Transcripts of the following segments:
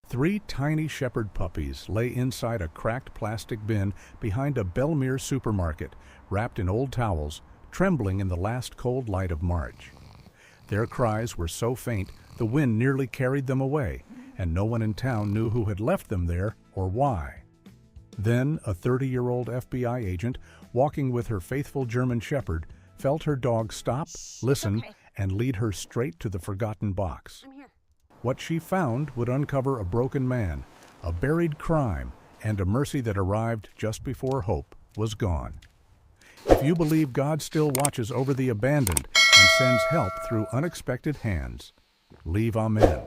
Three tiny shepherd puppies lay inside a cracked plastic bin behind a Belmere supermarket, wrapped in old towels, trembling in the last cold light of March. Their cries were so faint the wind nearly carried them away, and no one in town knew who had left them there or why. Then a 30-year-old FBI agent, walking with her faithful German shepherd, felt her dog stop, listen, and lead her straight to the forgotten box. What she found would uncover a broken man, a buried crime, and a mercy that arrived just before hope was gone. If you believe God still watches over the abandoned and sends help through unexpected hands, leave amen.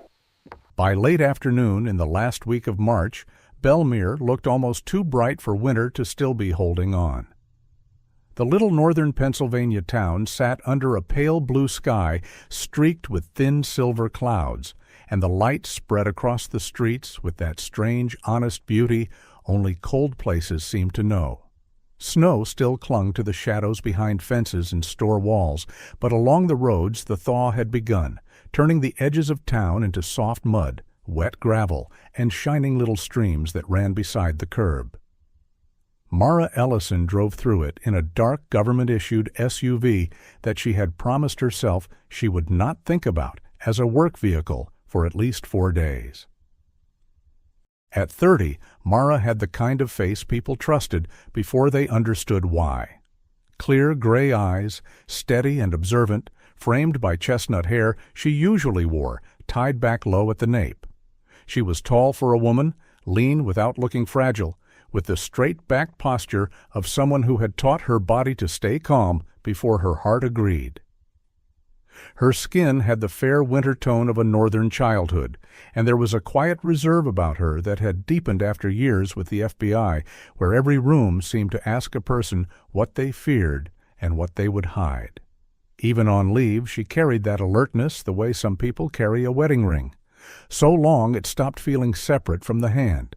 By late afternoon in the last week of March, Belmere looked almost too bright for winter to still be holding on. The little northern Pennsylvania town sat under a pale blue sky streaked with thin silver clouds, and the light spread across the streets with that strange, honest beauty only cold places seem to know. Snow still clung to the shadows behind fences and store walls, but along the roads the thaw had begun, turning the edges of town into soft mud, wet gravel, and shining little streams that ran beside the curb. Mara Ellison drove through it in a dark government-issued SUV that she had promised herself she would not think about as a work vehicle for at least 4 days. At 30, Mara had the kind of face people trusted before they understood why. Clear gray eyes, steady and observant, framed by chestnut hair she usually wore, tied back low at the nape. She was tall for a woman, lean without looking fragile, with the straight-backed posture of someone who had taught her body to stay calm before her heart agreed. Her skin had the fair winter tone of a northern childhood, and there was a quiet reserve about her that had deepened after years with the FBI, where every room seemed to ask a person what they feared and what they would hide. Even on leave, she carried that alertness the way some people carry a wedding ring. So long it stopped feeling separate from the hand.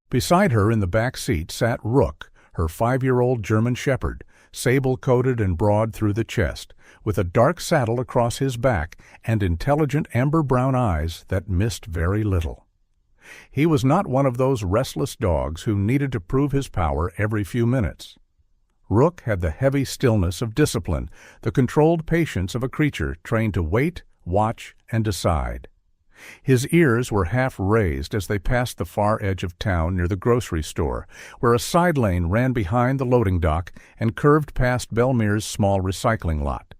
Beside her in the back seat sat Rook, her 5-year-old German shepherd, sable-coated and broad through the chest, with a dark saddle across his back and intelligent amber-brown eyes that missed very little. He was not one of those restless dogs who needed to prove his power every few minutes. Rook had the heavy stillness of discipline, the controlled patience of a creature trained to wait, watch, and decide. His ears were half raised as they passed the far edge of town near the grocery store, where a side lane ran behind the loading dock and curved past Belmere's small recycling lot.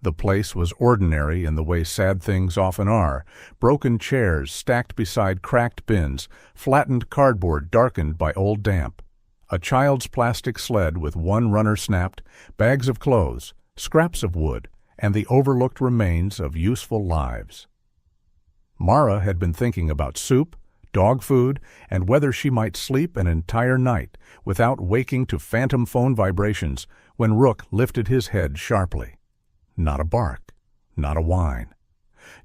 The place was ordinary in the way sad things often are: broken chairs stacked beside cracked bins, flattened cardboard darkened by old damp, a child's plastic sled with one runner snapped, bags of clothes, scraps of wood, and the overlooked remains of useful lives. Mara had been thinking about soup, dog food, and whether she might sleep an entire night without waking to phantom phone vibrations when Rook lifted his head sharply. Not a bark, not a whine.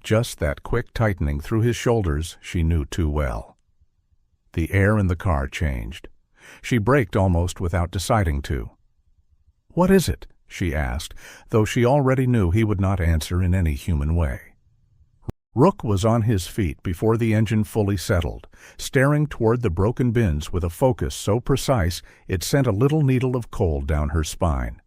Just that quick tightening through his shoulders she knew too well. The air in the car changed. She braked almost without deciding to. "What is it?" she asked, though she already knew he would not answer in any human way. Rook was on his feet before the engine fully settled, staring toward the broken bins with a focus so precise it sent a little needle of cold down her spine.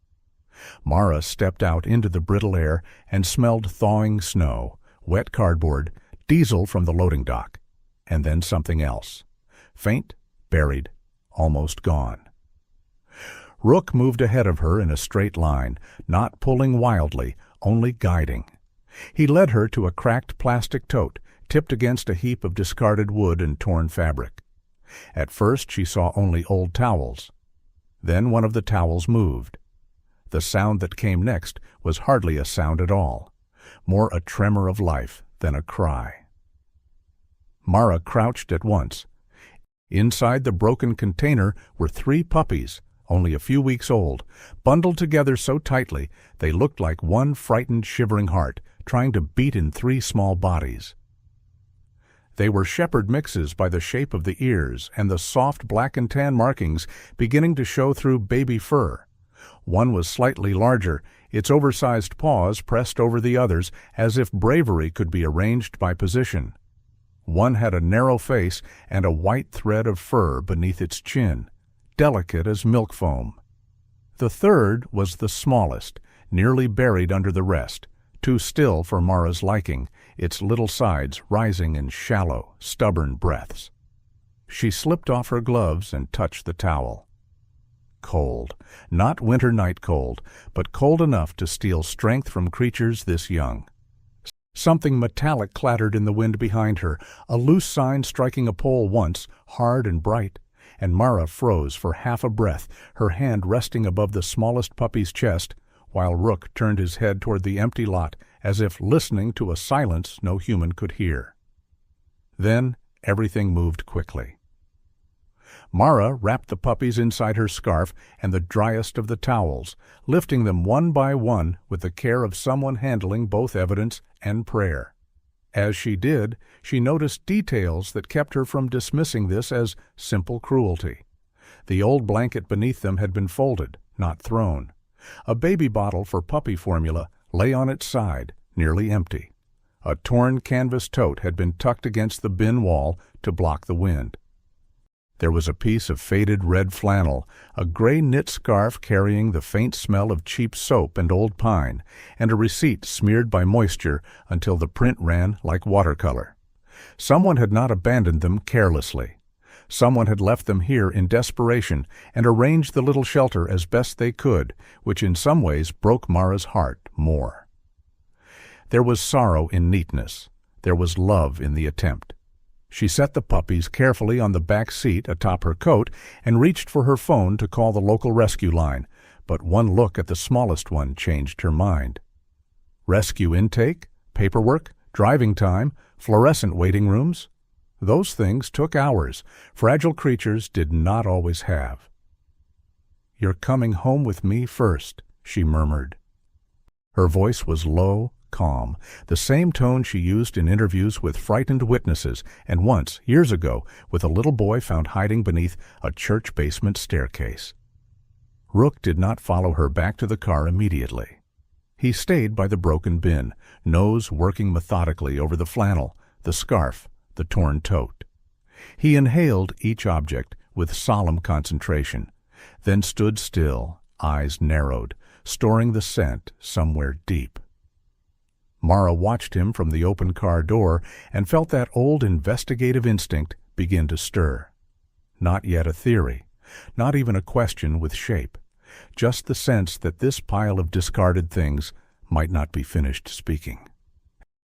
Mara stepped out into the brittle air and smelled thawing snow, wet cardboard, diesel from the loading dock, and then something else. Faint, buried, almost gone. Rook moved ahead of her in a straight line, not pulling wildly, only guiding. He led her to a cracked plastic tote, tipped against a heap of discarded wood and torn fabric. At first she saw only old towels. Then one of the towels moved. The sound that came next was hardly a sound at all, more a tremor of life than a cry. Mara crouched at once. Inside the broken container were 3 puppies, only a few weeks old, bundled together so tightly they looked like one frightened, shivering heart, trying to beat in 3 small bodies. They were shepherd mixes by the shape of the ears and the soft black and tan markings beginning to show through baby fur. One was slightly larger, its oversized paws pressed over the others as if bravery could be arranged by position. One had a narrow face and a white thread of fur beneath its chin, delicate as milk foam. The third was the smallest, nearly buried under the rest, too still for Mara's liking, its little sides rising in shallow, stubborn breaths. She slipped off her gloves and touched the towel. Cold, not winter night cold, but cold enough to steal strength from creatures this young. Something metallic clattered in the wind behind her, a loose sign striking a pole once, hard and bright, and Mara froze for half a breath, her hand resting above the smallest puppy's chest, while Rook turned his head toward the empty lot, as if listening to a silence no human could hear. Then everything moved quickly. Mara wrapped the puppies inside her scarf and the driest of the towels, lifting them one by one with the care of someone handling both evidence and prayer. As she did, she noticed details that kept her from dismissing this as simple cruelty. The old blanket beneath them had been folded, not thrown. A baby bottle for puppy formula lay on its side, nearly empty. A torn canvas tote had been tucked against the bin wall to block the wind. There was a piece of faded red flannel, a gray knit scarf carrying the faint smell of cheap soap and old pine, and a receipt smeared by moisture until the print ran like watercolor. Someone had not abandoned them carelessly. Someone had left them here in desperation and arranged the little shelter as best they could, which in some ways broke Mara's heart more. There was sorrow in neatness. There was love in the attempt. She set the puppies carefully on the back seat atop her coat and reached for her phone to call the local rescue line, but one look at the smallest one changed her mind. Rescue intake, paperwork, driving time, fluorescent waiting rooms? Those things took hours. Fragile creatures did not always have. "You're coming home with me first," she murmured. Her voice was low, calm, the same tone she used in interviews with frightened witnesses and once, years ago, with a little boy found hiding beneath a church basement staircase. Rook did not follow her back to the car immediately. He stayed by the broken bin, nose working methodically over the flannel, the scarf, the torn tote. He inhaled each object with solemn concentration, then stood still, eyes narrowed, storing the scent somewhere deep. Mara watched him from the open car door and felt that old investigative instinct begin to stir. Not yet a theory, not even a question with shape, just the sense that this pile of discarded things might not be finished speaking.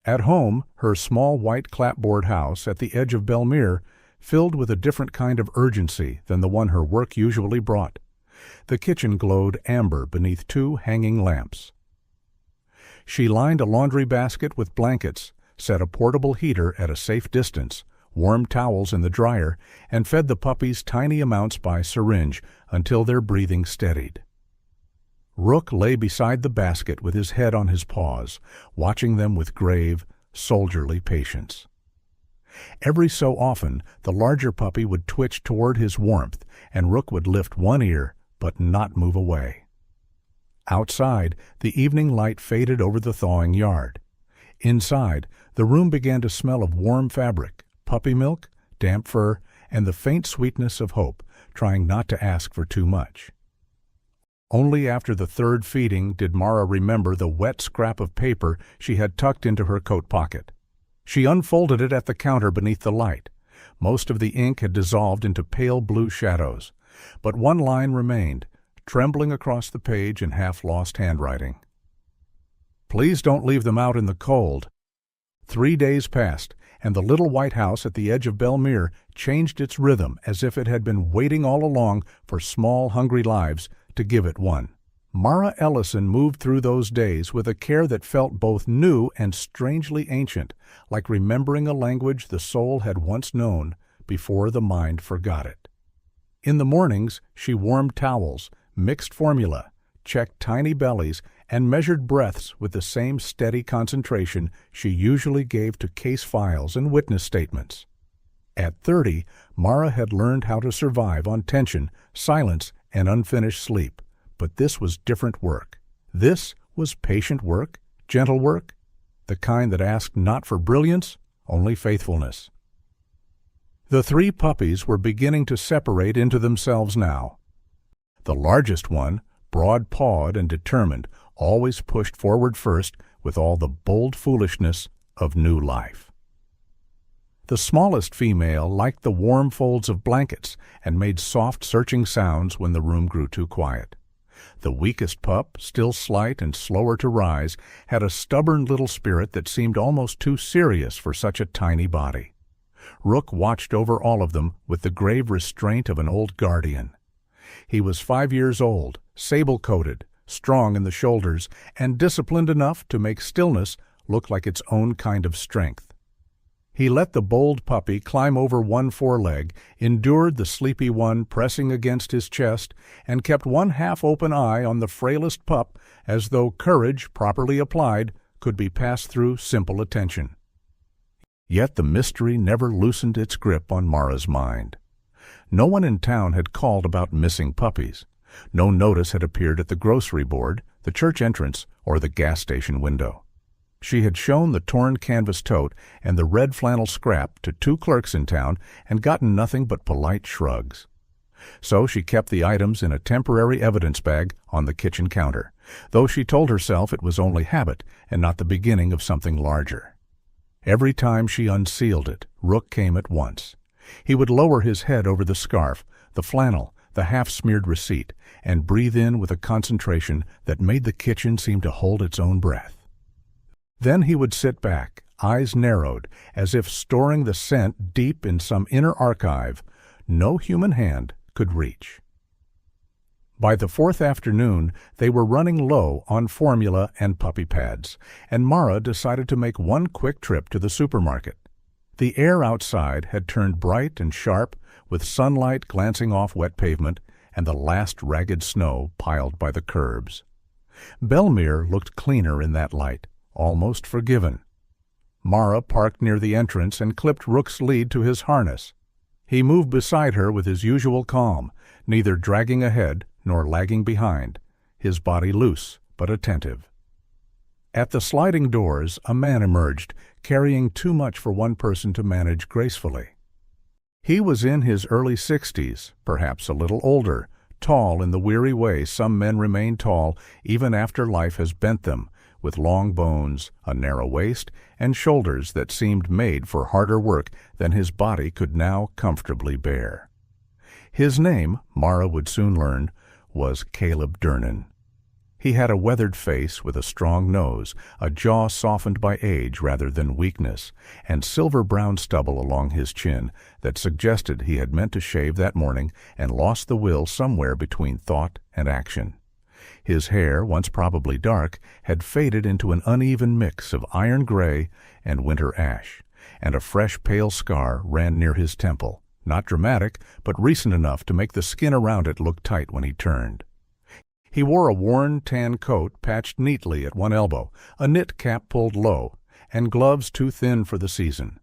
At home, her small white clapboard house at the edge of Belmere filled with a different kind of urgency than the one her work usually brought. The kitchen glowed amber beneath two hanging lamps. She lined a laundry basket with blankets, set a portable heater at a safe distance, warmed towels in the dryer, and fed the puppies tiny amounts by syringe until their breathing steadied. Rook lay beside the basket with his head on his paws, watching them with grave, soldierly patience. Every so often, the larger puppy would twitch toward his warmth, and Rook would lift one ear but not move away. Outside, the evening light faded over the thawing yard. Inside, the room began to smell of warm fabric, puppy milk, damp fur, and the faint sweetness of hope, trying not to ask for too much. Only after the third feeding did Mara remember the wet scrap of paper she had tucked into her coat pocket. She unfolded it at the counter beneath the light. Most of the ink had dissolved into pale blue shadows, but one line remained, trembling across the page in half-lost handwriting. "Please don't leave them out in the cold." 3 days passed, and the little white house at the edge of Belmere changed its rhythm as if it had been waiting all along for small, hungry lives to give it one. Mara Ellison moved through those days with a care that felt both new and strangely ancient, like remembering a language the soul had once known before the mind forgot it. In the mornings, she warmed towels, mixed formula, checked tiny bellies, and measured breaths with the same steady concentration she usually gave to case files and witness statements. At 30, Mara had learned how to survive on tension, silence, and unfinished sleep, but this was different work. This was patient work, gentle work, the kind that asked not for brilliance, only faithfulness. The three puppies were beginning to separate into themselves now. The largest one, broad-pawed and determined, always pushed forward first with all the bold foolishness of new life. The smallest female liked the warm folds of blankets and made soft, searching sounds when the room grew too quiet. The weakest pup, still slight and slower to rise, had a stubborn little spirit that seemed almost too serious for such a tiny body. Rook watched over all of them with the grave restraint of an old guardian. He was 5 years old, sable-coated, strong in the shoulders, and disciplined enough to make stillness look like its own kind of strength. He let the bold puppy climb over one foreleg, endured the sleepy one pressing against his chest, and kept one half-open eye on the frailest pup as though courage, properly applied, could be passed through simple attention. Yet the mystery never loosened its grip on Mara's mind. No one in town had called about missing puppies. No notice had appeared at the grocery board, the church entrance, or the gas station window. She had shown the torn canvas tote and the red flannel scrap to 2 clerks in town and gotten nothing but polite shrugs. So she kept the items in a temporary evidence bag on the kitchen counter, though she told herself it was only habit and not the beginning of something larger. Every time she unsealed it, Rook came at once. He would lower his head over the scarf, the flannel, the half-smeared receipt, and breathe in with a concentration that made the kitchen seem to hold its own breath. Then he would sit back, eyes narrowed, as if storing the scent deep in some inner archive no human hand could reach. By the 4th afternoon, they were running low on formula and puppy pads, and Mara decided to make one quick trip to the supermarket. The air outside had turned bright and sharp, with sunlight glancing off wet pavement and the last ragged snow piled by the curbs. Belmere looked cleaner in that light, almost forgiven. Mara parked near the entrance and clipped Rook's lead to his harness. He moved beside her with his usual calm, neither dragging ahead nor lagging behind, his body loose but attentive. At the sliding doors, a man emerged, carrying too much for one person to manage gracefully. He was in his early 60s, perhaps a little older, tall in the weary way some men remain tall even after life has bent them, with long bones, a narrow waist, and shoulders that seemed made for harder work than his body could now comfortably bear. His name, Mara would soon learn, was Caleb Durnan. He had a weathered face with a strong nose, a jaw softened by age rather than weakness, and silver-brown stubble along his chin that suggested he had meant to shave that morning and lost the will somewhere between thought and action. His hair, once probably dark, had faded into an uneven mix of iron gray and winter ash, and a fresh pale scar ran near his temple, not dramatic, but recent enough to make the skin around it look tight when he turned. He wore a worn tan coat patched neatly at one elbow, a knit cap pulled low, and gloves too thin for the season.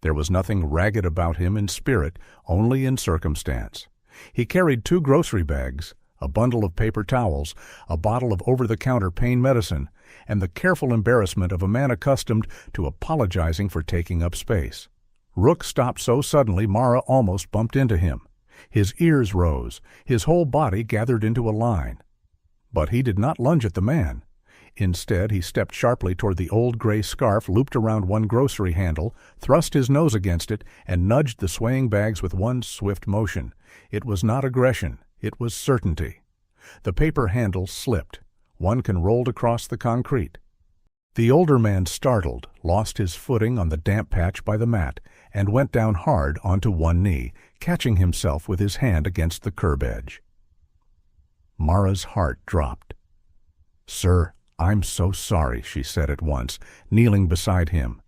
There was nothing ragged about him in spirit, only in circumstance. He carried 2 grocery bags, a bundle of paper towels, a bottle of over-the-counter pain medicine, and the careful embarrassment of a man accustomed to apologizing for taking up space. Rook stopped so suddenly Mara almost bumped into him. His ears rose, his whole body gathered into a line. But he did not lunge at the man. Instead, he stepped sharply toward the old gray scarf looped around one grocery handle, thrust his nose against it, and nudged the swaying bags with one swift motion. It was not aggression. It was certainty. The paper handle slipped. One can rolled across the concrete. The older man, startled, lost his footing on the damp patch by the mat and went down hard onto one knee, catching himself with his hand against the curb edge. Mara's heart dropped. "Sir, I'm so sorry," she said at once, kneeling beside him.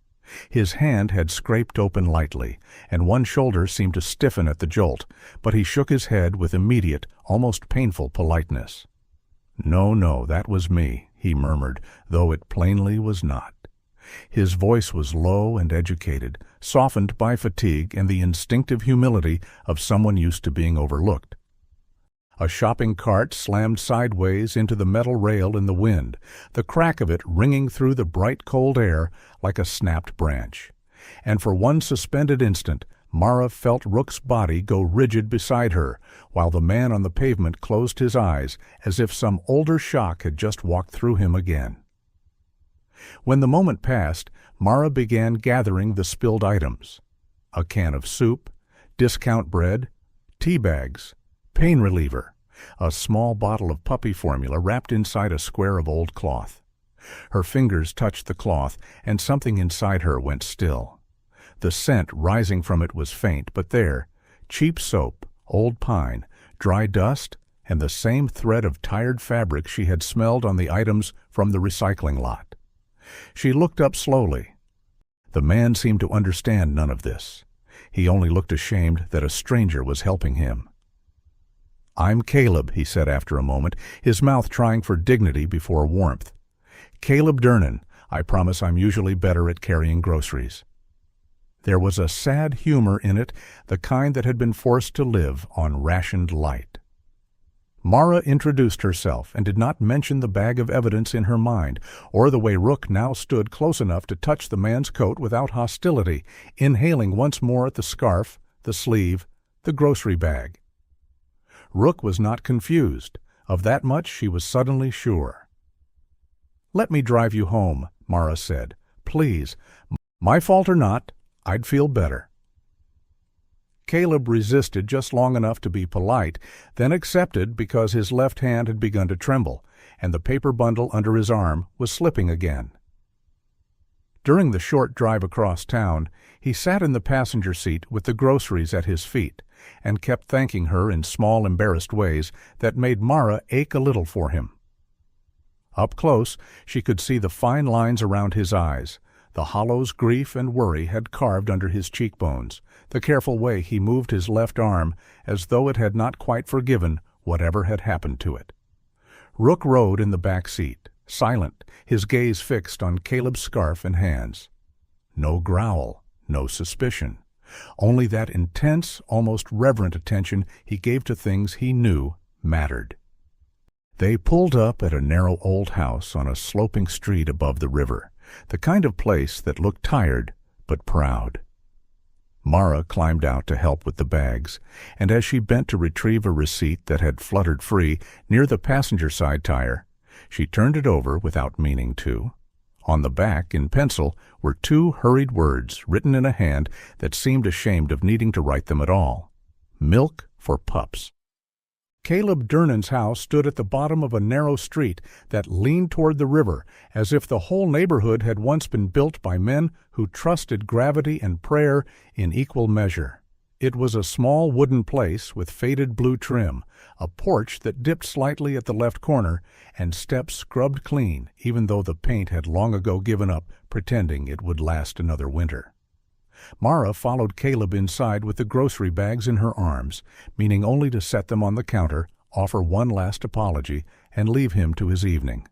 His hand had scraped open lightly, and one shoulder seemed to stiffen at the jolt, but he shook his head with immediate, almost painful politeness. "No, that was me," he murmured, though it plainly was not. His voice was low and educated, softened by fatigue and the instinctive humility of someone used to being overlooked. A shopping cart slammed sideways into the metal rail in the wind, the crack of it ringing through the bright cold air like a snapped branch. And for one suspended instant, Mara felt Rook's body go rigid beside her, while the man on the pavement closed his eyes as if some older shock had just walked through him again. When the moment passed, Mara began gathering the spilled items: a can of soup, discount bread, tea bags, pain reliever, a small bottle of puppy formula wrapped inside a square of old cloth. Her fingers touched the cloth, and something inside her went still. The scent rising from it was faint, but there, cheap soap, old pine, dry dust, and the same thread of tired fabric she had smelled on the items from the recycling lot. She looked up slowly. The man seemed to understand none of this. He only looked ashamed that a stranger was helping him. "I'm Caleb," he said after a moment, his mouth trying for dignity before warmth. "Caleb Durnan. I promise I'm usually better at carrying groceries." There was a sad humor in it, the kind that had been forced to live on rationed light. Mara introduced herself and did not mention the bag of evidence in her mind, or the way Rook now stood close enough to touch the man's coat without hostility, inhaling once more at the scarf, the sleeve, the grocery bag. Rook was not confused. Of that much she was suddenly sure. "Let me drive you home," Mara said. "Please. My fault or not, I'd feel better." Caleb resisted just long enough to be polite, then accepted because his left hand had begun to tremble, and the paper bundle under his arm was slipping again. During the short drive across town, he sat in the passenger seat with the groceries at his feet, and kept thanking her in small, embarrassed ways that made Mara ache a little for him. Up close, she could see the fine lines around his eyes, the hollows grief and worry had carved under his cheekbones, the careful way he moved his left arm as though it had not quite forgiven whatever had happened to it. Rook rode in the back seat, silent, his gaze fixed on Caleb's scarf and hands. No growl, no suspicion, only that intense, almost reverent attention he gave to things he knew mattered. They pulled up at a narrow old house on a sloping street above the river, the kind of place that looked tired but proud. Mara climbed out to help with the bags, and as she bent to retrieve a receipt that had fluttered free near the passenger side tire, she turned it over without meaning to. On the back, in pencil, were 2 hurried words written in a hand that seemed ashamed of needing to write them at all: "Milk for pups." Caleb Durnan's house stood at the bottom of a narrow street that leaned toward the river, as if the whole neighborhood had once been built by men who trusted gravity and prayer in equal measure. It was a small wooden place with faded blue trim, a porch that dipped slightly at the left corner, and steps scrubbed clean, even though the paint had long ago given up, pretending it would last another winter. Mara followed Caleb inside with the grocery bags in her arms, meaning only to set them on the counter, offer one last apology, and leave him to his evening.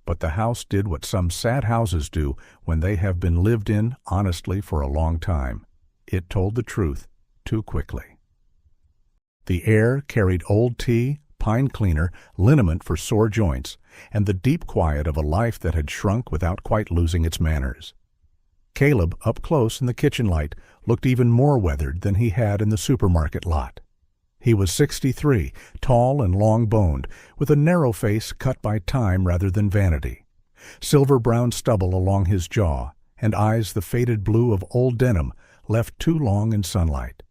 But the house did what some sad houses do when they have been lived in honestly for a long time. It told the truth too quickly. The air carried old tea, pine cleaner, liniment for sore joints, and the deep quiet of a life that had shrunk without quite losing its manners. Caleb, up close in the kitchen light, looked even more weathered than he had in the supermarket lot. He was 63, tall and long-boned, with a narrow face cut by time rather than vanity, silver-brown stubble along his jaw, and eyes the faded blue of old denim left too long in sunlight.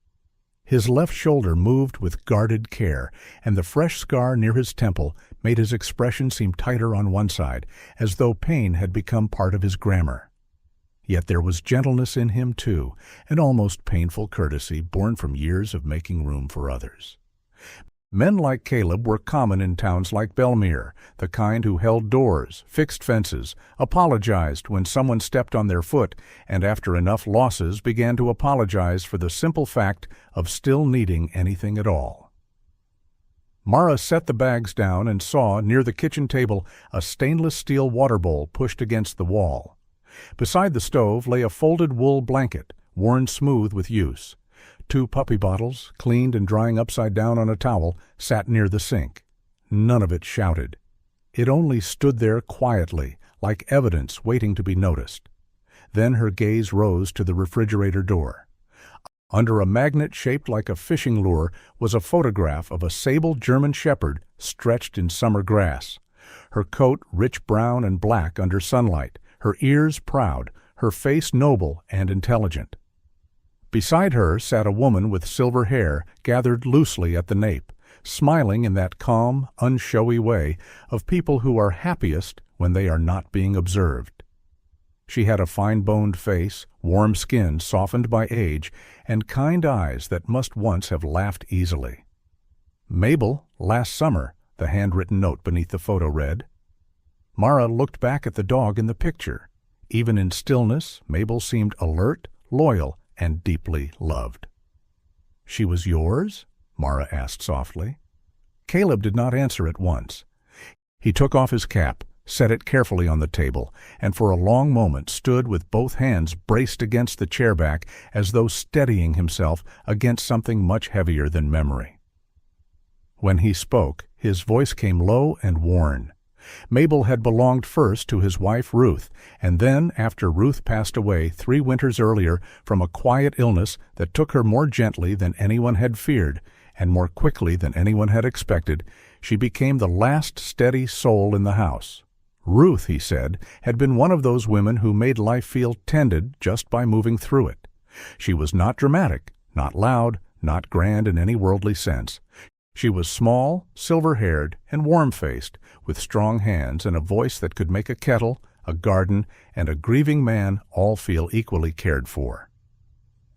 His left shoulder moved with guarded care, and the fresh scar near his temple made his expression seem tighter on one side, as though pain had become part of his grammar. Yet there was gentleness in him, too, an almost painful courtesy born from years of making room for others. Men like Caleb were common in towns like Belmere, the kind who held doors, fixed fences, apologized when someone stepped on their foot, and after enough losses began to apologize for the simple fact of still needing anything at all. Mara set the bags down and saw, near the kitchen table, a stainless steel water bowl pushed against the wall. Beside the stove lay a folded wool blanket, worn smooth with use. 2 puppy bottles, cleaned and drying upside down on a towel, sat near the sink. None of it shouted. It only stood there quietly, like evidence waiting to be noticed. Then her gaze rose to the refrigerator door. Under a magnet shaped like a fishing lure was a photograph of a sable German shepherd stretched in summer grass. Her coat rich brown and black under sunlight, her ears proud, her face noble and intelligent. Beside her sat a woman with silver hair gathered loosely at the nape, smiling in that calm, unshowy way of people who are happiest when they are not being observed. She had a fine-boned face, warm skin softened by age, and kind eyes that must once have laughed easily. "Mabel, last summer," the handwritten note beneath the photo read. Mara looked back at the dog in the picture. Even in stillness, Mabel seemed alert, loyal, and deeply loved. "She was yours?" Mara asked softly. Caleb did not answer at once. He took off his cap, set it carefully on the table, and for a long moment stood with both hands braced against the chair back as though steadying himself against something much heavier than memory. When he spoke, his voice came low and worn. Mabel had belonged first to his wife Ruth, and then, after Ruth passed away 3 winters earlier from a quiet illness that took her more gently than anyone had feared, and more quickly than anyone had expected, she became the last steady soul in the house. Ruth, he said, had been one of those women who made life feel tended just by moving through it. She was not dramatic, not loud, not grand in any worldly sense. She was small, silver-haired, and warm-faced, with strong hands and a voice that could make a kettle, a garden, and a grieving man all feel equally cared for.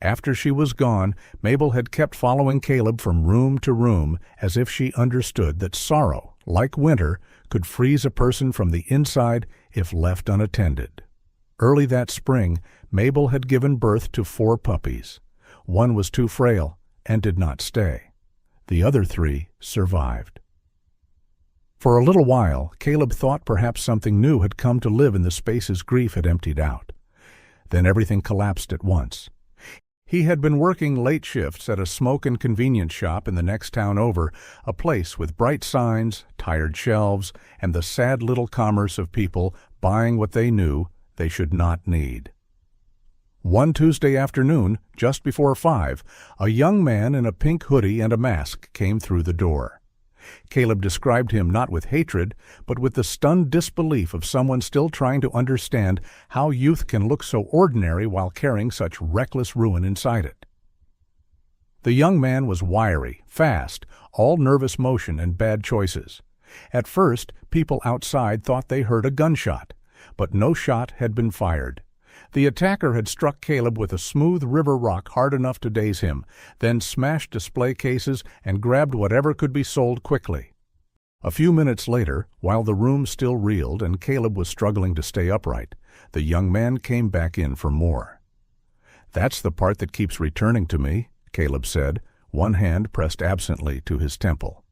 After she was gone, Mabel had kept following Caleb from room to room as if she understood that sorrow, like winter, could freeze a person from the inside if left unattended. Early that spring, Mabel had given birth to 4 puppies. One was too frail and did not stay. The other 3 survived. For a little while, Caleb thought perhaps something new had come to live in the space his grief had emptied out. Then everything collapsed at once. He had been working late shifts at a smoke and convenience shop in the next town over, a place with bright signs, tired shelves, and the sad little commerce of people buying what they knew they should not need. One Tuesday afternoon, just before 5, a young man in a pink hoodie and a mask came through the door. Caleb described him not with hatred, but with the stunned disbelief of someone still trying to understand how youth can look so ordinary while carrying such reckless ruin inside it. The young man was wiry, fast, all nervous motion and bad choices. At first, people outside thought they heard a gunshot, but no shot had been fired. The attacker had struck Caleb with a smooth river rock hard enough to daze him, then smashed display cases and grabbed whatever could be sold quickly. A few minutes later, while the room still reeled and Caleb was struggling to stay upright, the young man came back in for more. "That's the part that keeps returning to me," Caleb said, one hand pressed absently to his temple.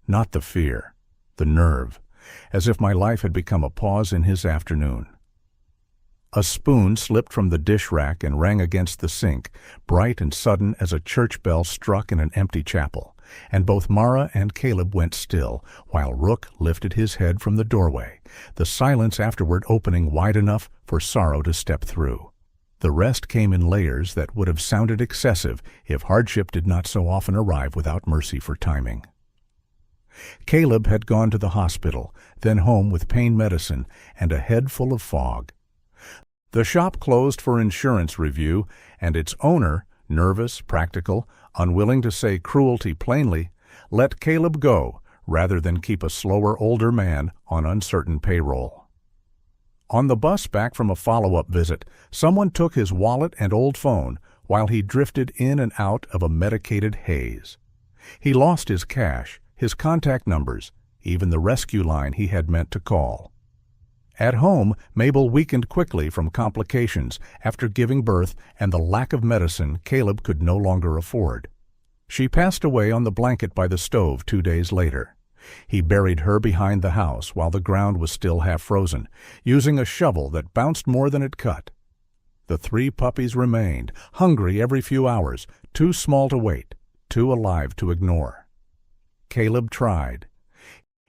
Not the fear, the nerve, as if my life had become a pause in his afternoon. A spoon slipped from the dish rack and rang against the sink, bright and sudden as a church bell struck in an empty chapel, and both Mara and Caleb went still, while Rook lifted his head from the doorway, the silence afterward opening wide enough for sorrow to step through. The rest came in layers that would have sounded excessive if hardship did not so often arrive without mercy for timing. Caleb had gone to the hospital, then home with pain medicine and a head full of fog. The shop closed for insurance review, and its owner, nervous, practical, unwilling to say cruelty plainly, let Caleb go rather than keep a slower older man on uncertain payroll. On the bus back from a follow-up visit, someone took his wallet and old phone while he drifted in and out of a medicated haze. He lost his cash, his contact numbers, even the rescue line he had meant to call. At home, Mabel weakened quickly from complications after giving birth and the lack of medicine Caleb could no longer afford. She passed away on the blanket by the stove 2 days later. He buried her behind the house while the ground was still half frozen, using a shovel that bounced more than it cut. The 3 puppies remained, hungry every few hours, too small to wait, too alive to ignore. Caleb tried.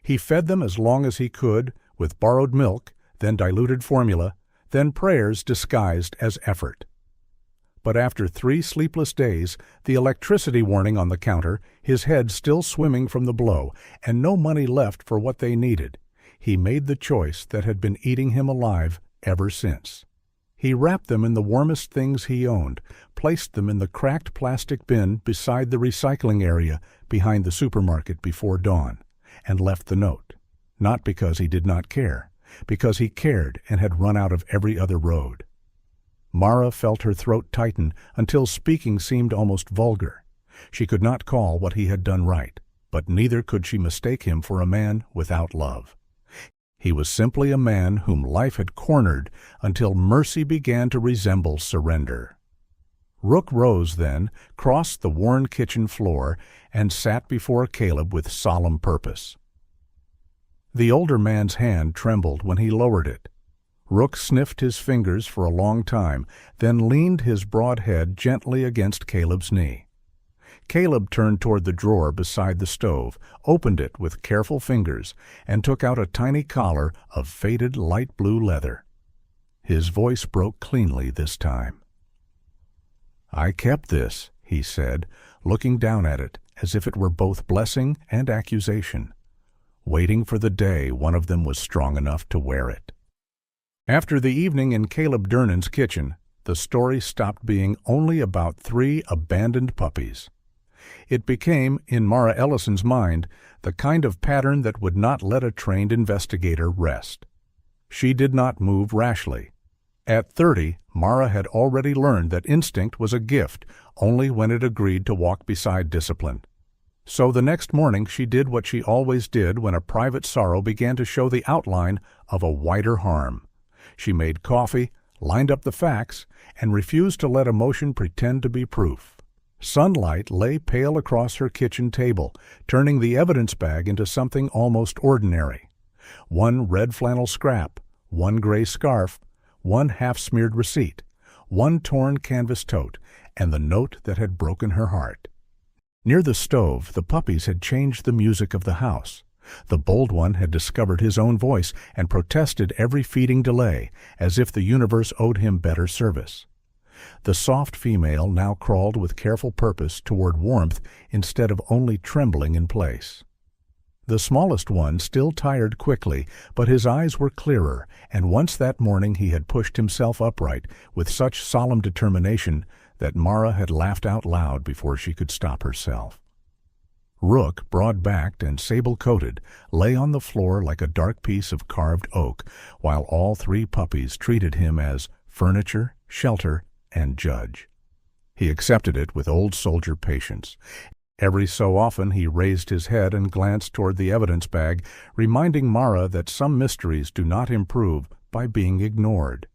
He fed them as long as he could, with borrowed milk, then diluted formula, then prayers disguised as effort. But after 3 sleepless days, the electricity warning on the counter, his head still swimming from the blow, and no money left for what they needed, he made the choice that had been eating him alive ever since. He wrapped them in the warmest things he owned, placed them in the cracked plastic bin beside the recycling area behind the supermarket before dawn, and left the note. Not because he did not care, because he cared and had run out of every other road. Mara felt her throat tighten until speaking seemed almost vulgar. She could not call what he had done right, but neither could she mistake him for a man without love. He was simply a man whom life had cornered until mercy began to resemble surrender. Rook rose then, crossed the worn kitchen floor, and sat before Caleb with solemn purpose. The older man's hand trembled when he lowered it. Rook sniffed his fingers for a long time, then leaned his broad head gently against Caleb's knee. Caleb turned toward the drawer beside the stove, opened it with careful fingers, and took out a tiny collar of faded light blue leather. His voice broke cleanly this time. "I kept this," he said, looking down at it as if it were both blessing and accusation, waiting for the day one of them was strong enough to wear it. After the evening in Caleb Durnan's kitchen, the story stopped being only about 3 abandoned puppies. It became, in Mara Ellison's mind, the kind of pattern that would not let a trained investigator rest. She did not move rashly. At 30, Mara had already learned that instinct was a gift only when it agreed to walk beside discipline. So the next morning she did what she always did when a private sorrow began to show the outline of a wider harm. She made coffee, lined up the facts, and refused to let emotion pretend to be proof. Sunlight lay pale across her kitchen table, turning the evidence bag into something almost ordinary. 1 red flannel scrap, 1 gray scarf, 1 half-smeared receipt, 1 torn canvas tote, and the note that had broken her heart. Near the stove, the puppies had changed the music of the house. The bold one had discovered his own voice and protested every feeding delay, as if the universe owed him better service. The soft female now crawled with careful purpose toward warmth instead of only trembling in place. The smallest one still tired quickly, but his eyes were clearer, and once that morning he had pushed himself upright with such solemn determination that Mara had laughed out loud before she could stop herself. Rook, broad-backed and sable-coated, lay on the floor like a dark piece of carved oak, while all 3 puppies treated him as furniture, shelter, and judge. He accepted it with old soldier patience. Every so often he raised his head and glanced toward the evidence bag, reminding Mara that some mysteries do not improve by being ignored.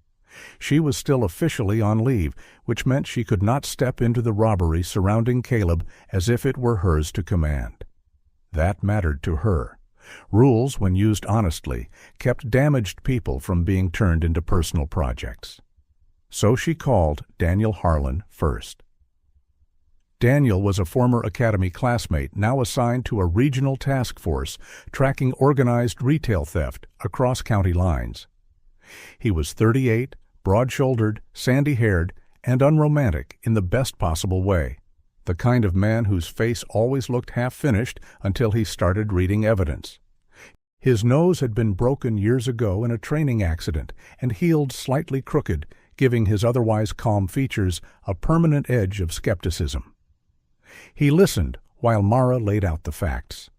She was still officially on leave, which meant she could not step into the robbery surrounding Caleb as if it were hers to command. That mattered to her. Rules, when used honestly, kept damaged people from being turned into personal projects. So she called Daniel Harlan first. Daniel was a former academy classmate now assigned to a regional task force tracking organized retail theft across county lines. He was 38, broad-shouldered, sandy-haired, and unromantic in the best possible way, the kind of man whose face always looked half-finished until he started reading evidence. His nose had been broken years ago in a training accident and healed slightly crooked, giving his otherwise calm features a permanent edge of skepticism. He listened while Mara laid out the facts.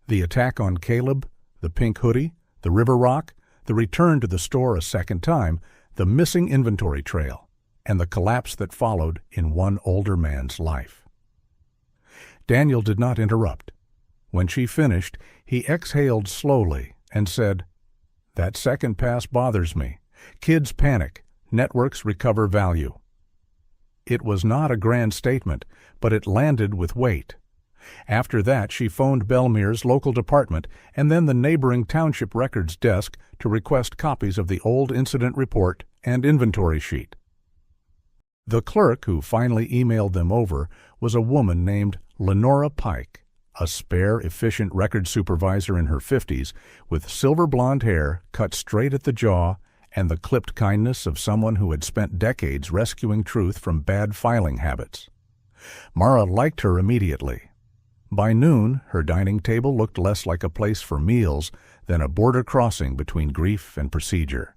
The attack on Caleb, the pink hoodie, the river rock, the return to the store a second time, the missing inventory trail, and the collapse that followed in one older man's life. Daniel did not interrupt. When she finished, he exhaled slowly and said, "That second pass bothers me. Kids panic. Networks recover value." It was not a grand statement, but it landed with weight. After that, she phoned Belmere's local department and then the neighboring township records desk to request copies of the old incident report and inventory sheet. The clerk who finally emailed them over was a woman named Lenora Pike, a spare, efficient record supervisor in her 50s with silver blonde hair cut straight at the jaw and the clipped kindness of someone who had spent decades rescuing Truth from bad filing habits. Mara liked her immediately. By noon, her dining table looked less like a place for meals than a border crossing between grief and procedure.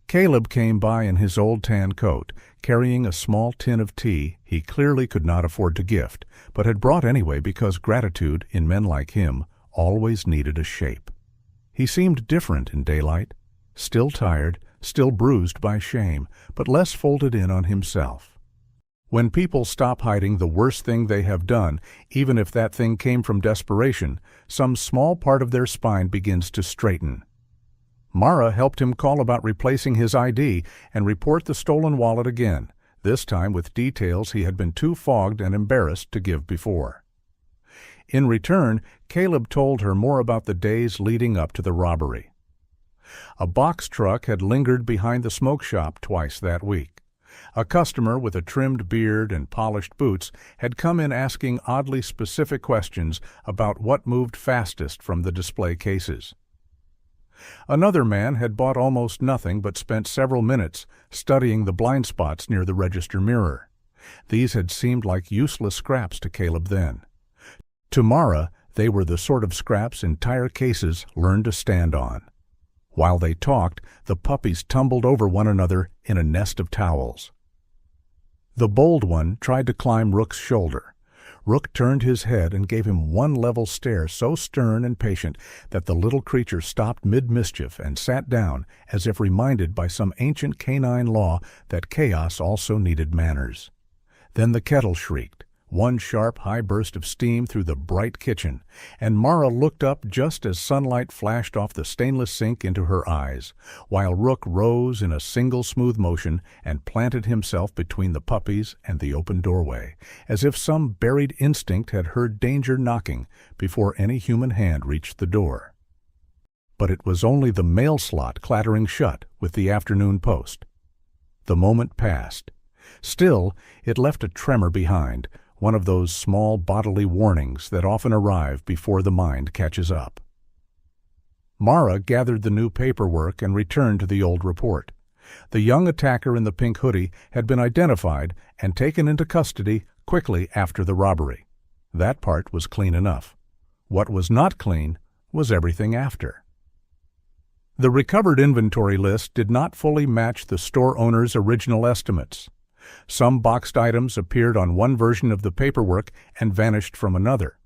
Caleb came by in his old tan coat, carrying a small tin of tea he clearly could not afford to gift, but had brought anyway because gratitude, in men like him, always needed a shape. He seemed different in daylight, still tired, still bruised by shame, but less folded in on himself. When people stop hiding the worst thing they have done, even if that thing came from desperation, some small part of their spine begins to straighten. Mara helped him call about replacing his ID and report the stolen wallet again, this time with details he had been too fogged and embarrassed to give before. In return, Caleb told her more about the days leading up to the robbery. A box truck had lingered behind the smoke shop twice that week. A customer with a trimmed beard and polished boots had come in asking oddly specific questions about what moved fastest from the display cases. Another man had bought almost nothing but spent several minutes studying the blind spots near the register mirror. These had seemed like useless scraps to Caleb then. To Mara, they were the sort of scraps entire cases learned to stand on. While they talked, the puppies tumbled over one another in a nest of towels. The bold one tried to climb Rook's shoulder. Rook turned his head and gave him one level stare so stern and patient that the little creature stopped mid-mischief and sat down as if reminded by some ancient canine law that chaos also needed manners. Then the kettle shrieked, one sharp, high burst of steam through the bright kitchen, and Mara looked up just as sunlight flashed off the stainless sink into her eyes, while Rook rose in a single smooth motion and planted himself between the puppies and the open doorway, as if some buried instinct had heard danger knocking before any human hand reached the door. But it was only the mail slot clattering shut with the afternoon post. The moment passed. Still, it left a tremor behind, one of those small bodily warnings that often arrive before the mind catches up. Mara gathered the new paperwork and returned to the old report. The young attacker in the pink hoodie had been identified and taken into custody quickly after the robbery. That part was clean enough. What was not clean was everything after. The recovered inventory list did not fully match the store owner's original estimates. Some boxed items appeared on one version of the paperwork and vanished from another.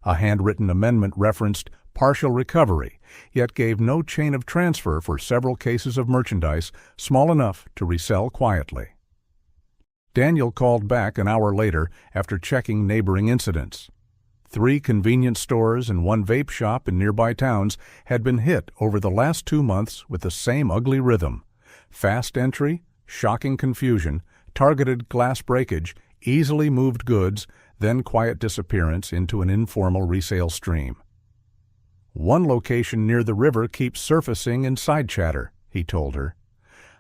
A handwritten amendment referenced partial recovery, yet gave no chain of transfer for several cases of merchandise small enough to resell quietly. Daniel called back an hour later after checking neighboring incidents. 3 convenience stores and 1 vape shop in nearby towns had been hit over the last 2 months with the same ugly rhythm: fast entry, shocking confusion, targeted glass breakage, easily moved goods, then quiet disappearance into an informal resale stream. One location near the river keeps surfacing in side chatter, he told her.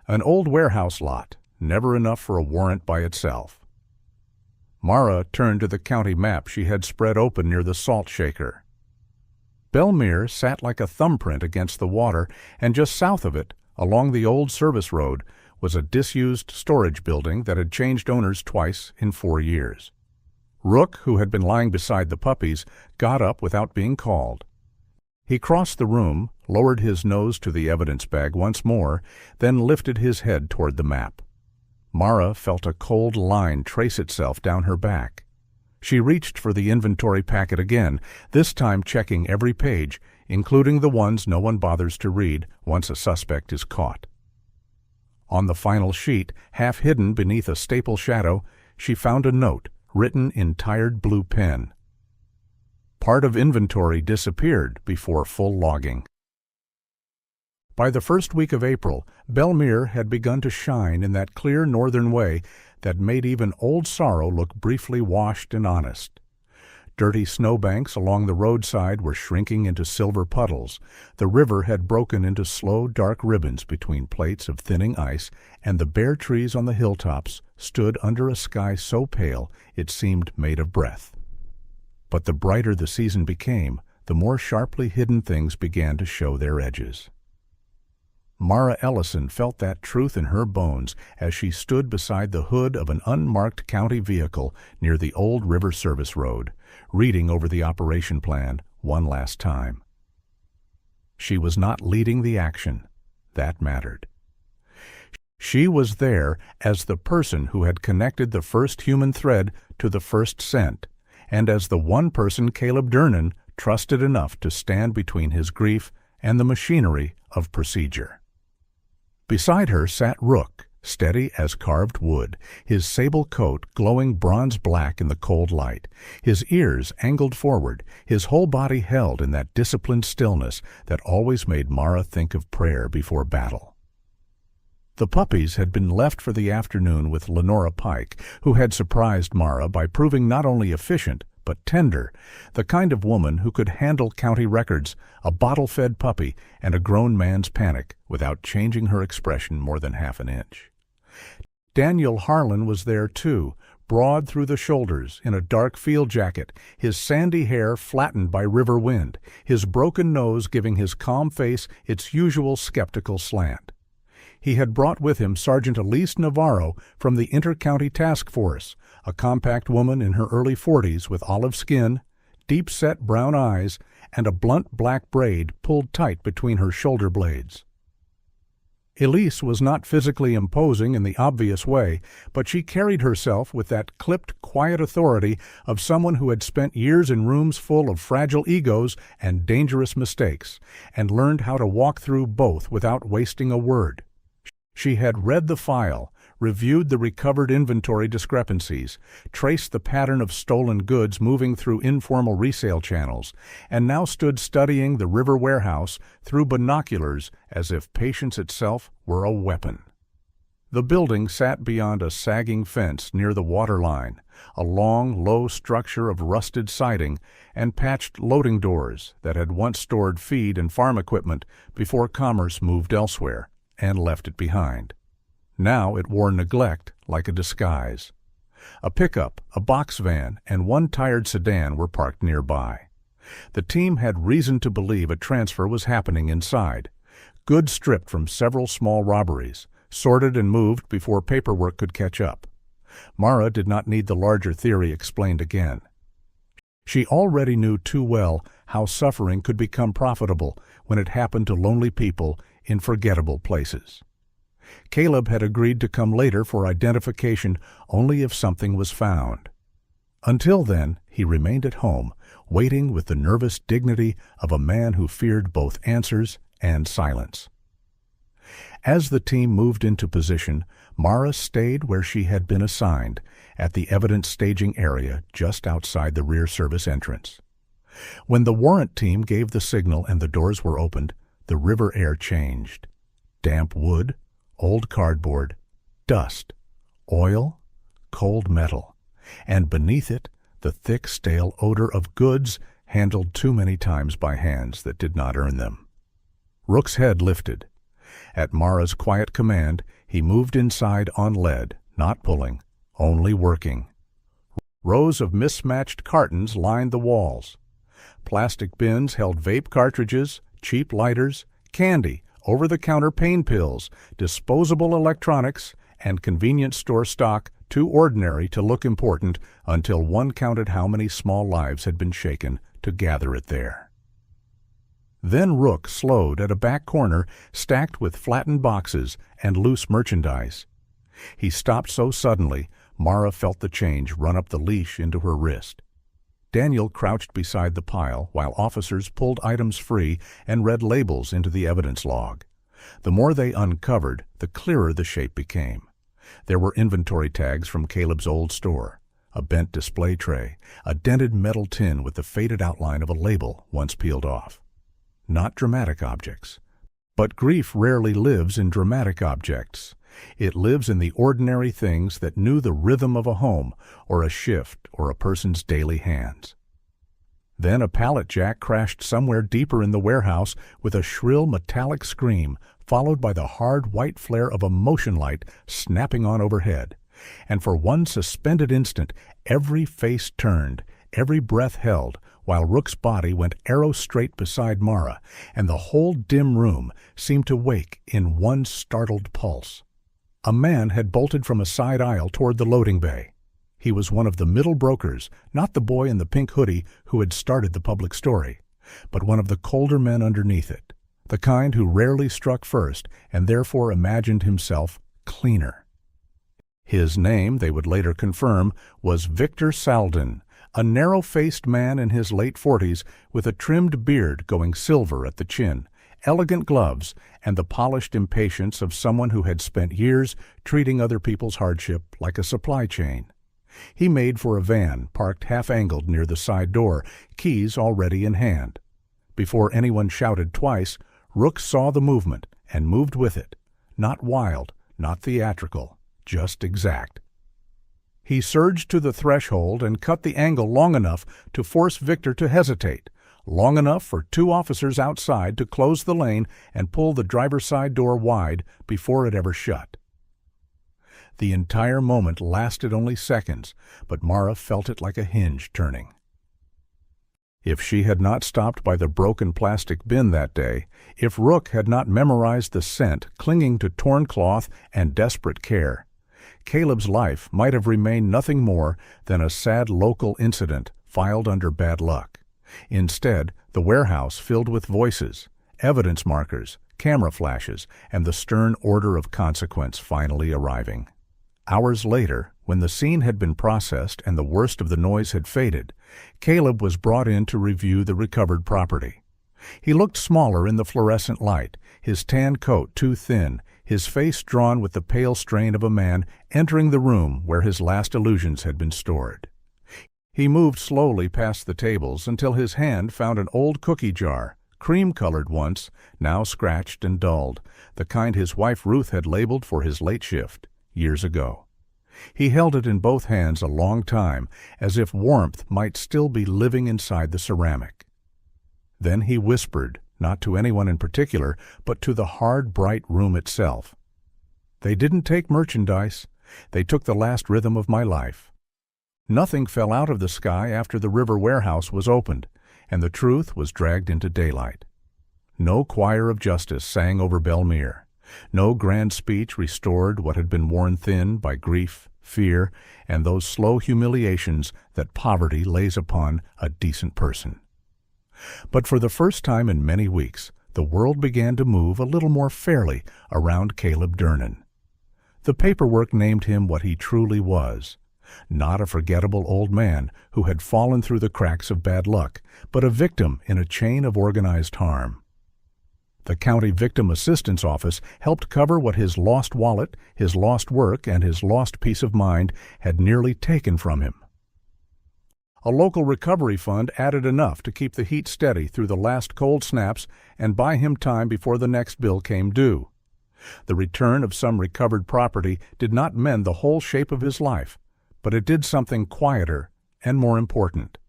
An old warehouse lot, never enough for a warrant by itself. Mara turned to the county map she had spread open near the salt shaker. Belmere sat like a thumbprint against the water, and just south of it, along the old service road, was a disused storage building that had changed owners twice in 4 years. Rook, who had been lying beside the puppies, got up without being called. He crossed the room, lowered his nose to the evidence bag once more, then lifted his head toward the map. Mara felt a cold line trace itself down her back. She reached for the inventory packet again, this time checking every page, including the ones no one bothers to read once a suspect is caught. On the final sheet, half hidden beneath a staple shadow, she found a note written in tired blue pen. Part of inventory disappeared before full logging. By the first week of April, Belmere had begun to shine in that clear northern way that made even Old Sorrow look briefly washed and honest. Dirty snowbanks along the roadside were shrinking into silver puddles. The river had broken into slow, dark ribbons between plates of thinning ice, and the bare trees on the hilltops stood under a sky so pale it seemed made of breath. But the brighter the season became, the more sharply hidden things began to show their edges. Mara Ellison felt that truth in her bones as she stood beside the hood of an unmarked county vehicle near the old River Service Road, reading over the operation plan one last time. She was not leading the action. That mattered. She was there as the person who had connected the first human thread to the first scent, and as the one person Caleb Durnan trusted enough to stand between his grief and the machinery of procedure. Beside her sat Rook, steady as carved wood, his sable coat glowing bronze black in the cold light, his ears angled forward, his whole body held in that disciplined stillness that always made Mara think of prayer before battle. The Puppies had been left for the afternoon with Lenora Pike, who had surprised Mara by proving not only efficient, but tender, the kind of woman who could handle county records, a bottle-fed puppy, and a grown man's panic without changing her expression more than half an inch. Daniel Harlan was there too, broad through the shoulders, in a dark field jacket, his sandy hair flattened by river wind, his broken nose giving his calm face its usual skeptical slant. He had brought with him Sergeant Elise Navarro from the Inter-County Task Force, a compact woman in her early 40s with olive skin, deep-set brown eyes, and a blunt black braid pulled tight between her shoulder blades. Elise was not physically imposing in the obvious way, but she carried herself with that clipped, quiet authority of someone who had spent years in rooms full of fragile egos and dangerous mistakes, and learned how to walk through both without wasting a word. She had read the file, reviewed the recovered inventory discrepancies, traced the pattern of stolen goods moving through informal resale channels, and now stood studying the river warehouse through binoculars as if patience itself were a weapon. The building sat beyond a sagging fence near the water line, a long, low structure of rusted siding and patched loading doors that had once stored feed and farm equipment before commerce moved elsewhere and left it behind. Now it wore neglect like a disguise. A pickup, a box van, and one tired sedan were parked nearby. The team had reason to believe a transfer was happening inside. Goods stripped from several small robberies, sorted and moved before paperwork could catch up. Mara did not need the larger theory explained again. She already knew too well how suffering could become profitable when it happened to lonely people in forgettable places. Caleb had agreed to come later for identification only if something was found. Until then, he remained at home, waiting with the nervous dignity of a man who feared both answers and silence. As the team moved into position, Mara stayed where she had been assigned, at the evidence staging area just outside the rear service entrance. When the warrant team gave the signal and the doors were opened, the river air changed. Damp wood, old cardboard, dust, oil, cold metal, and beneath it the thick, stale odor of goods handled too many times by hands that did not earn them. Rook's head lifted. At Mara's quiet command, he moved inside on lead, not pulling, only working. Rows of mismatched cartons lined the walls. Plastic bins held vape cartridges, cheap lighters, candy, over-the-counter pain pills, disposable electronics, and convenience store stock too ordinary to look important until one counted how many small lives had been shaken to gather it there. Then Rook slowed at a back corner stacked with flattened boxes and loose merchandise. He stopped so suddenly, Mara felt the change run up the leash into her wrist. Daniel crouched beside the pile while officers pulled items free and read labels into the evidence log. The more they uncovered, the clearer the shape became. There were inventory tags from Caleb's old store, a bent display tray, a dented metal tin with the faded outline of a label once peeled off. Not dramatic objects. But grief rarely lives in dramatic objects. It lives in the ordinary things that knew the rhythm of a home or a shift or a person's daily hands. Then a pallet jack crashed somewhere deeper in the warehouse with a shrill metallic scream, followed by the hard white flare of a motion light snapping on overhead. And for one suspended instant, every face turned, every breath held, while Rook's body went arrow straight beside Mara, and the whole dim room seemed to wake in one startled pulse. A man had bolted from a side aisle toward the loading bay. He was one of the middle brokers, not the boy in the pink hoodie who had started the public story, but one of the colder men underneath it, the kind who rarely struck first and therefore imagined himself cleaner. His name, they would later confirm, was Victor Salden, a narrow-faced man in his late 40s with a trimmed beard going silver at the chin, elegant gloves, and the polished impatience of someone who had spent years treating other people's hardship like a supply chain. He made for a van parked half-angled near the side door, keys already in hand. Before anyone shouted twice, Rook saw the movement and moved with it, not wild, not theatrical, just exact. He surged to the threshold and cut the angle long enough to force Victor to hesitate, long enough for two officers outside to close the lane and pull the driver's side door wide before it ever shut. The entire moment lasted only seconds, but Mara felt it like a hinge turning. If she had not stopped by the broken plastic bin that day, if Rook had not memorized the scent clinging to torn cloth and desperate care, Caleb's life might have remained nothing more than a sad local incident filed under bad luck. Instead, the warehouse filled with voices, evidence markers, camera flashes, and the stern order of consequence finally arriving. Hours later, when the scene had been processed and the worst of the noise had faded, Caleb was brought in to review the recovered property. He looked smaller in the fluorescent light, his tan coat too thin, his face drawn with the pale strain of a man entering the room where his last illusions had been stored. He moved slowly past the tables until his hand found an old cookie jar, cream-colored once, now scratched and dulled, the kind his wife Ruth had labeled for his late shift, years ago. He held it in both hands a long time, as if warmth might still be living inside the ceramic. Then he whispered, not to anyone in particular, but to the hard, bright room itself. "They didn't take merchandise. They took the last rhythm of my life." Nothing fell out of the sky after the river warehouse was opened, and the truth was dragged into daylight. No choir of justice sang over Belmere. No grand speech restored what had been worn thin by grief, fear, and those slow humiliations that poverty lays upon a decent person. But for the first time in many weeks, the world began to move a little more fairly around Caleb Durnan. The paperwork named him what he truly was, not a forgettable old man who had fallen through the cracks of bad luck, but a victim in a chain of organized harm. The County Victim Assistance Office helped cover what his lost wallet, his lost work, and his lost peace of mind had nearly taken from him. A local recovery fund added enough to keep the heat steady through the last cold snaps and buy him time before the next bill came due. The return of some recovered property did not mend the whole shape of his life, but it did something quieter and more important.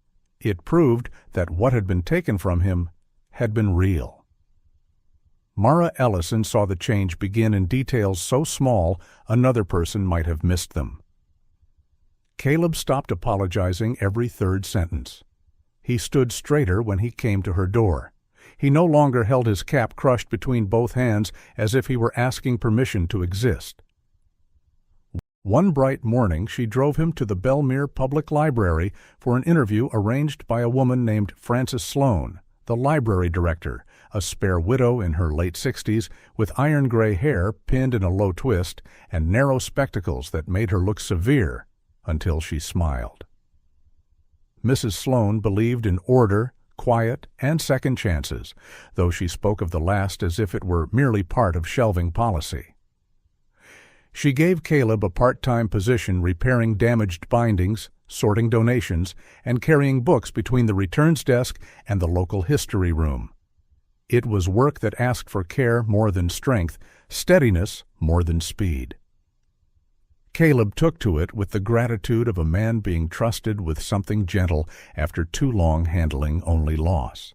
It proved that what had been taken from him had been real. Mara Ellison saw the change begin in details so small another person might have missed them. Caleb stopped apologizing every third sentence. He stood straighter when he came to her door. He no longer held his cap crushed between both hands as if he were asking permission to exist. One bright morning she drove him to the Belmere Public Library for an interview arranged by a woman named Frances Sloan, the library director, a spare widow in her late 60s with iron-gray hair pinned in a low twist and narrow spectacles that made her look severe until she smiled. Mrs. Sloan believed in order, quiet, and second chances, though she spoke of the last as if it were merely part of shelving policy. She gave Caleb a part-time position repairing damaged bindings, sorting donations, and carrying books between the returns desk and the local history room. It was work that asked for care more than strength, steadiness more than speed. Caleb took to it with the gratitude of a man being trusted with something gentle after too long handling only loss.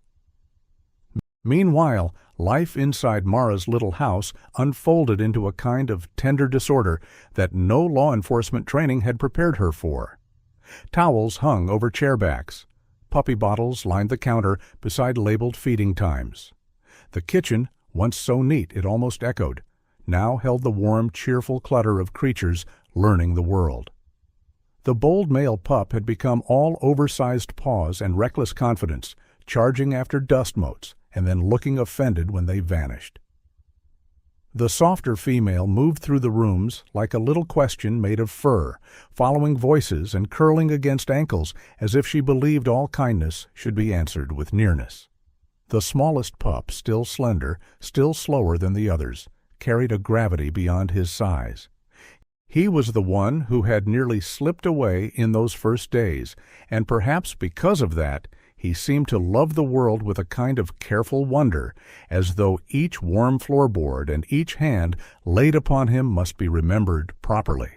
Meanwhile, life inside Mara's little house unfolded into a kind of tender disorder that no law enforcement training had prepared her for. Towels hung over chairbacks. Puppy bottles lined the counter beside labeled feeding times. The kitchen, once so neat it almost echoed, now held the warm, cheerful clutter of creatures learning the world. The bold male pup had become all oversized paws and reckless confidence, charging after dust motes and then looking offended when they vanished. The softer female moved through the rooms like a little question made of fur, following voices and curling against ankles as if she believed all kindness should be answered with nearness. The smallest pup, still slender, still slower than the others, carried a gravity beyond his size. He was the one who had nearly slipped away in those first days, and perhaps because of that, he seemed to love the world with a kind of careful wonder, as though each warm floorboard and each hand laid upon him must be remembered properly.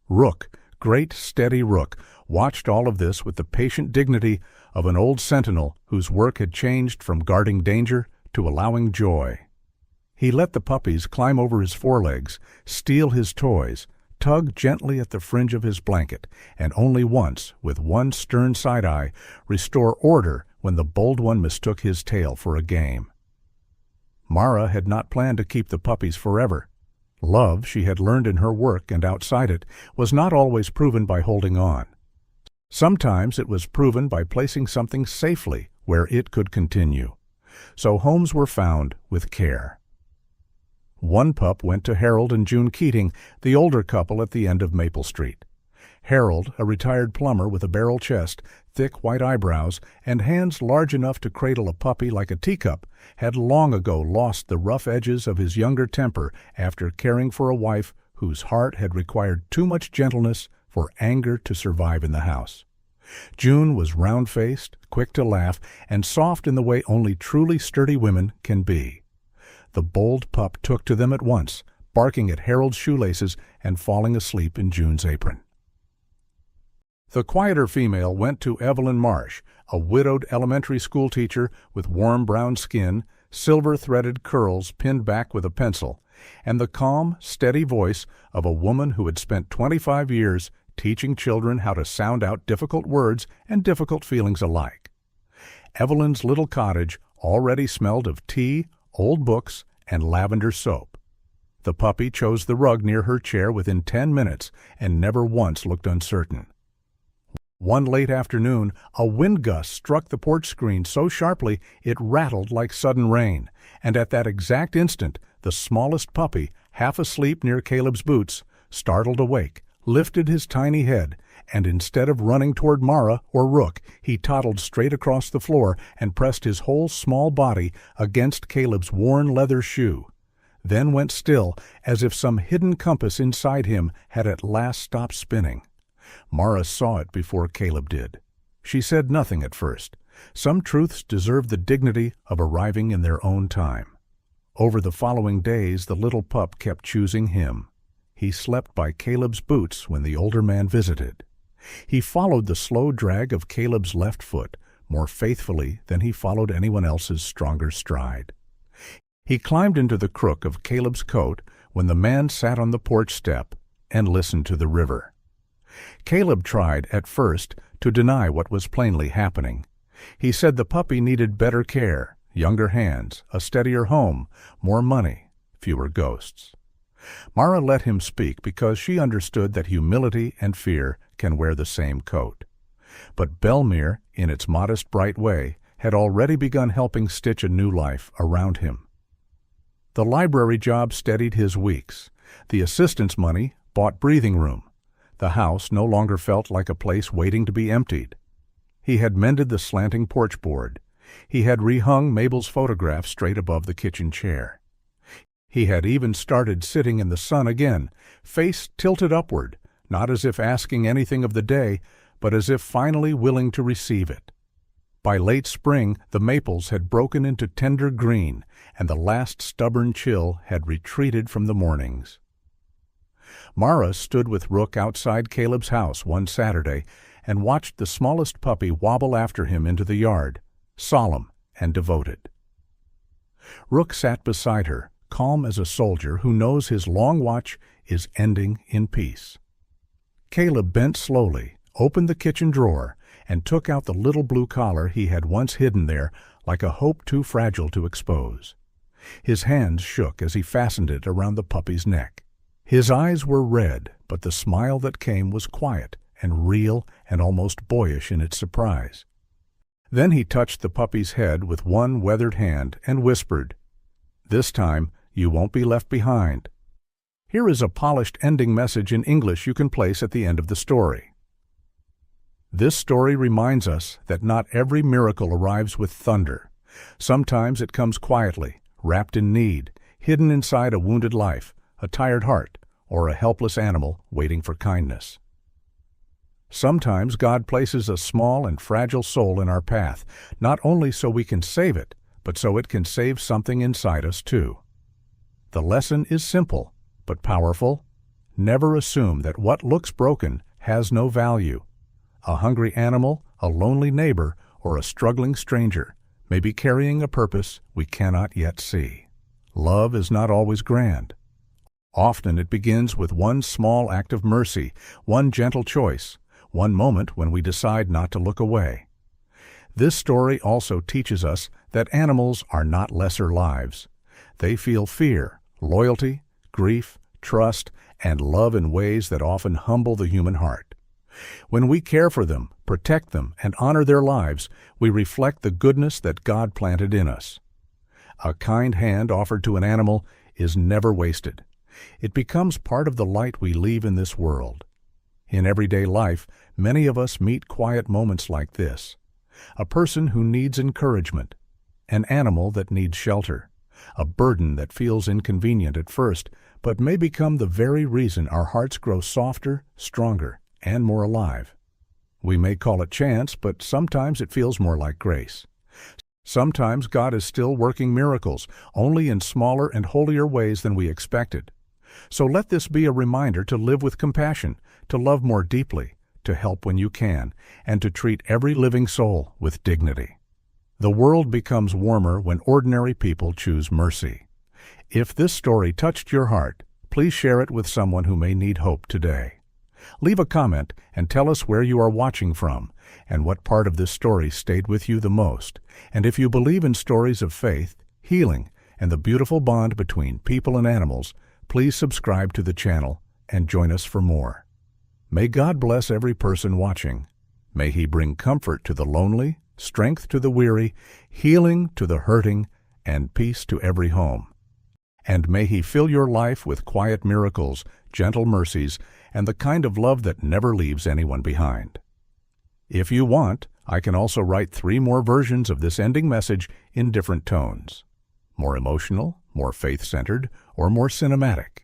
Rook, great steady Rook, watched all of this with the patient dignity of an old sentinel whose work had changed from guarding danger to allowing joy. He let the puppies climb over his forelegs, steal his toys, tug gently at the fringe of his blanket, and only once, with one stern side-eye, restore order when the bold one mistook his tail for a game. Mara had not planned to keep the puppies forever. Love, she had learned in her work and outside it, was not always proven by holding on. Sometimes it was proven by placing something safely where it could continue. So homes were found with care. One pup went to Harold and June Keating, the older couple at the end of Maple Street. Harold, a retired plumber with a barrel chest, thick white eyebrows, and hands large enough to cradle a puppy like a teacup, had long ago lost the rough edges of his younger temper after caring for a wife whose heart had required too much gentleness for anger to survive in the house. June was round-faced, quick to laugh, and soft in the way only truly sturdy women can be. The bold pup took to them at once, barking at Harold's shoelaces and falling asleep in June's apron. The quieter female went to Evelyn Marsh, a widowed elementary school teacher with warm brown skin, silver-threaded curls pinned back with a pencil, and the calm, steady voice of a woman who had spent 25 years teaching children how to sound out difficult words and difficult feelings alike. Evelyn's little cottage already smelled of tea, old books, and lavender soap. The puppy chose the rug near her chair within 10 minutes and never once looked uncertain. One late afternoon, a wind gust struck the porch screen so sharply it rattled like sudden rain, and at that exact instant, the smallest puppy, half asleep near Caleb's boots, startled awake, lifted his tiny head, and instead of running toward Mara or Rook, he toddled straight across the floor and pressed his whole small body against Caleb's worn leather shoe, then went still as if some hidden compass inside him had at last stopped spinning. Mara saw it before Caleb did. She said nothing at first. Some truths deserve the dignity of arriving in their own time. Over the following days, the little pup kept choosing him. He slept by Caleb's boots when the older man visited. He followed the slow drag of Caleb's left foot more faithfully than he followed anyone else's stronger stride. He climbed into the crook of Caleb's coat when the man sat on the porch step and listened to the river. Caleb tried, at first, to deny what was plainly happening. He said the puppy needed better care, younger hands, a steadier home, more money, fewer ghosts. Mara let him speak because she understood that humility and fear can wear the same coat. But Belmere, in its modest, bright way, had already begun helping stitch a new life around him. The library job steadied his weeks. The assistant's money bought breathing room. The house no longer felt like a place waiting to be emptied. He had mended the slanting porch board. He had rehung Mabel's photograph straight above the kitchen chair. He had even started sitting in the sun again, face tilted upward, not as if asking anything of the day, but as if finally willing to receive it. By late spring, the maples had broken into tender green, and the last stubborn chill had retreated from the mornings. Mara stood with Rook outside Caleb's house one Saturday and watched the smallest puppy wobble after him into the yard, solemn and devoted. Rook sat beside her, calm as a soldier who knows his long watch is ending in peace. Caleb bent slowly, opened the kitchen drawer, and took out the little blue collar he had once hidden there like a hope too fragile to expose. His hands shook as he fastened it around the puppy's neck. His eyes were red, but the smile that came was quiet and real and almost boyish in its surprise. Then he touched the puppy's head with one weathered hand and whispered, "This time, you won't be left behind." Here is a polished ending message in English you can place at the end of the story. This story reminds us that not every miracle arrives with thunder. Sometimes it comes quietly, wrapped in need, hidden inside a wounded life, a tired heart, or a helpless animal waiting for kindness. Sometimes God places a small and fragile soul in our path, not only so we can save it, but so it can save something inside us too. The lesson is simple, but powerful. Never assume that what looks broken has no value. A hungry animal, a lonely neighbor, or a struggling stranger may be carrying a purpose we cannot yet see. Love is not always grand. Often it begins with one small act of mercy, one gentle choice, one moment when we decide not to look away. This story also teaches us that animals are not lesser lives. They feel fear, loyalty, grief, trust, and love in ways that often humble the human heart. When we care for them, protect them, and honor their lives, we reflect the goodness that God planted in us. A kind hand offered to an animal is never wasted. It becomes part of the light we leave in this world. In everyday life, many of us meet quiet moments like this. A person who needs encouragement, an animal that needs shelter, a burden that feels inconvenient at first, but may become the very reason our hearts grow softer, stronger, and more alive. We may call it chance, but sometimes it feels more like grace. Sometimes God is still working miracles, only in smaller and holier ways than we expected. So let this be a reminder to live with compassion, to love more deeply, to help when you can, and to treat every living soul with dignity. The world becomes warmer when ordinary people choose mercy. If this story touched your heart, please share it with someone who may need hope today. Leave a comment and tell us where you are watching from and what part of this story stayed with you the most. And if you believe in stories of faith, healing, and the beautiful bond between people and animals, please subscribe to the channel and join us for more. May God bless every person watching. May He bring comfort to the lonely, strength to the weary, healing to the hurting, and peace to every home. And may He fill your life with quiet miracles, gentle mercies, and the kind of love that never leaves anyone behind. If you want, I can also write 3 more versions of this ending message in different tones. More emotional, more faith-centered, or more cinematic.